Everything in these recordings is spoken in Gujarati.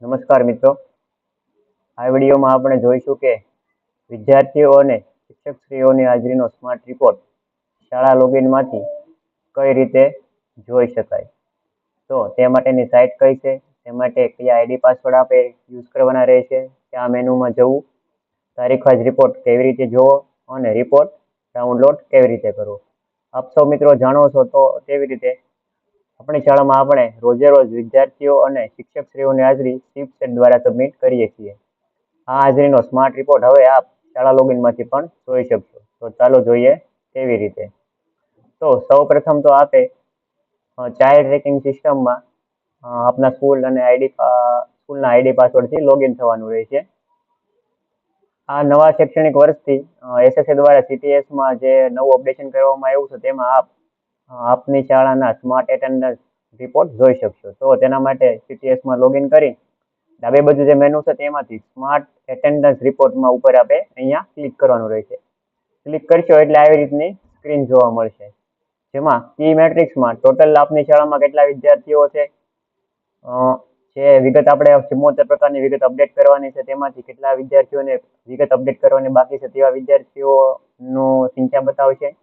નમસ્કાર મિત્રો, આ વિડીયોમાં આપણે જોઈશું કે વિદ્યાર્થીઓ અને શિક્ષકશ્રીઓની હાજરીનો સ્માર્ટ રિપોર્ટ શાળા લોગિનમાંથી કઈ રીતે જોઈ શકાય. તો તે માટેની સાઇટ કઈ છે, તે માટે કયા આઈડી પાસવર્ડ આપણે યુઝ કરવાના રહેશે, કયા મેનુમાં જવું, તારીખવાઇઝ રિપોર્ટ કેવી રીતે જોવો અને રિપોર્ટ ડાઉનલોડ કેવી રીતે કરવો. આપ સૌ મિત્રો જાણો છો તો તેવી રીતે આપણી શાળામાં આપણે રોજે રોજ વિદ્યાર્થીઓ અને શિક્ષકશ્રીઓની હાજરી શિફ્ટ દ્વારા સબમિટ કરીએ છીએ. આ હાજરીનો સ્માર્ટ રિપોર્ટ હવે આપ શાળા લોગિનમાંથી પણ જોઈ શકશો. તો ચાલો જોઈએ કેવી રીતે. તો સૌ પ્રથમ તો આપે ચાઇલ્ડ ટ્રેકિંગ સિસ્ટમમાં આપના સ્કૂલના આઈડી પાસવર્ડથી લોગિન થવાનું રહેશે. આ નવા શૈક્ષણિક વર્ષથી એસએસએ દ્વારા સીટીએસમાં જે નવું અપડેશન કરવામાં આવ્યું છે તેમાં આપની શાળાના સ્માર્ટ એટેન્ડન્સ રિપોર્ટ જોઈ શકશો. તો તેના માટે સીટીએસમાં લોગિન કરી ડાબે બાજુ જે મેનુ છે તેમાંથી સ્માર્ટ એટેન્ડન્સ રિપોર્ટમાં ઉપર આપણે અહીંયા ક્લિક કરવાનું રહેશે. ક્લિક કરશો એટલે આવી રીતની સ્ક્રીન જોવા મળશે, જેમાં કી મેટ્રિક્સમાં ટોટલ આપની શાળામાં કેટલા વિદ્યાર્થીઓ છે, જે વિગત આપણે 74 પ્રકારની વિગત અપડેટ કરવાની છે તેમાંથી કેટલા વિદ્યાર્થીઓને વિગત અપડેટ કરવાની બાકી છે તેવા વિદ્યાર્થીઓનું સંખ્યા બતાવશે.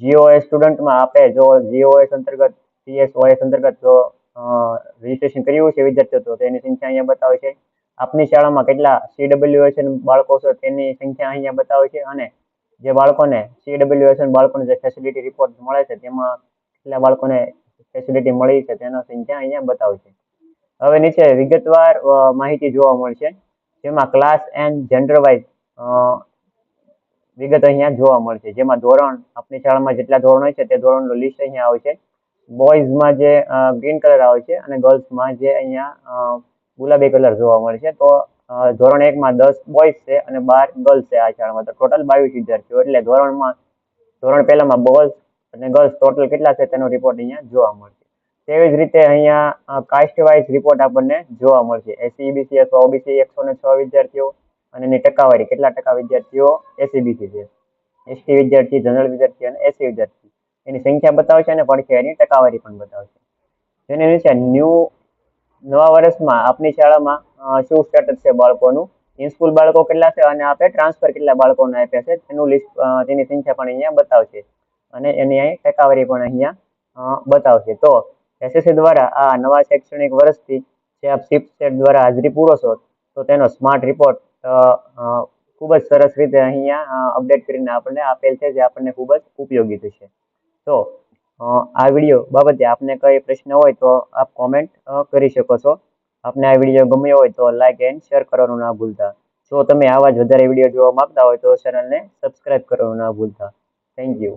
જીઓએસ સ્ટુડન્ટમાં આપણે જો જીઓએસ અંતર્ગત સીએસઓએસ અંતર્ગત જો રજીસ્ટ્રેશન કર્યું છે વિદ્યાર્થીઓ તો તેની સંખ્યા અહીંયા બતાવે છે. આપની શાળામાં કેટલા સીડબ્લ્યુએસએન બાળકો છે તેની સંખ્યા અહીંયા બતાવે છે, અને જે બાળકોને સીડબ્લ્યુએસએન બાળકોને જે ફેસિલિટી રિપોર્ટ મળે છે તેમાં કેટલા બાળકોને ફેસિલિટી મળી છે તેનો સંખ્યા અહીંયા બતાવે છે. હવે નીચે વિગતવાર માહિતી જોવા મળશે, જેમાં ક્લાસ એન્ડ જેન્ડર વાઇઝ વિગત અહીંયા જોવા મળશે, જેમાં ધોરણ આપની શાળામાં જેટલા ધોરણ હોય છે તે ધોરણનું લિસ્ટ અહીંયા આવશે. બોયઝમાં જે ગ્રીન કલર આવે છે અને ગર્લ્સમાં જે અહીંયા ગુલાબી કલર જોવા મળશે. તો ધોરણ 1માં 10 બોયઝ છે અને 12 ગર્લ્સ છે આ શાળામાં, તો ટોટલ 22 વિદ્યાર્થીઓ. એટલે ધોરણ પહેલામાં બોયઝ અને ગર્લ્સ ટોટલ કેટલા છે તેનો રિપોર્ટ અહીંયા જોવા મળશે. તેવી જ રીતે અહીંયા કાસ્ટ વાઇઝ રિપોર્ટ આપણને જોવા મળશે. એસસી અથવા ઓબીસી 106 વિદ્યાર્થીઓ અને એની ટકાવારી કેટલા ટકા વિદ્યાર્થીઓ એસસીબીસી છે, એસટી વિદ્યાર્થી, જનરલ વિદ્યાર્થી અને એસસી વિદ્યાર્થી એની સંખ્યા બતાવશે અને પડખે એની ટકાવારી પણ બતાવશે. જેની નીચે નવા વર્ષમાં આપની શાળામાં શું સ્ટેટસ છે બાળકોનું, ઇન સ્કૂલ બાળકો કેટલા છે અને આપણે ટ્રાન્સફર કેટલા બાળકોને આપ્યા છે તેનું લિસ્ટ, તેની સંખ્યા પણ અહીંયા બતાવશે અને એની અહીં ટકાવારી પણ અહીંયા બતાવશે. તો એસએસસી દ્વારા આ નવા શૈક્ષણિક વર્ષથી જે આપ શિફ્ટ સેટ દ્વારા હાજરી પૂરો છો તો તેનો સ્માર્ટ રિપોર્ટ ખૂબ જ સરસ રીતે અહીંયા અપડેટ કરીને આપણને આપેલ છે, જે આપણને ખૂબ જ ઉપયોગી થશે. તો આ વિડીયો બાબતે આપને કઈ પ્રશ્ન હોય તો આપ કોમેન્ટ કરી શકો છો. આપને આ વિડીયો ગમ્યો હોય તો લાઇક એન્ડ શેર કરવાનું ના ભૂલતા. જો તમે આવા જ વધારે વિડીયો જોવા માંગતા હોય તો ચેનલને સબસ્ક્રાઇબ કરવાનું ના ભૂલતા. Thank you.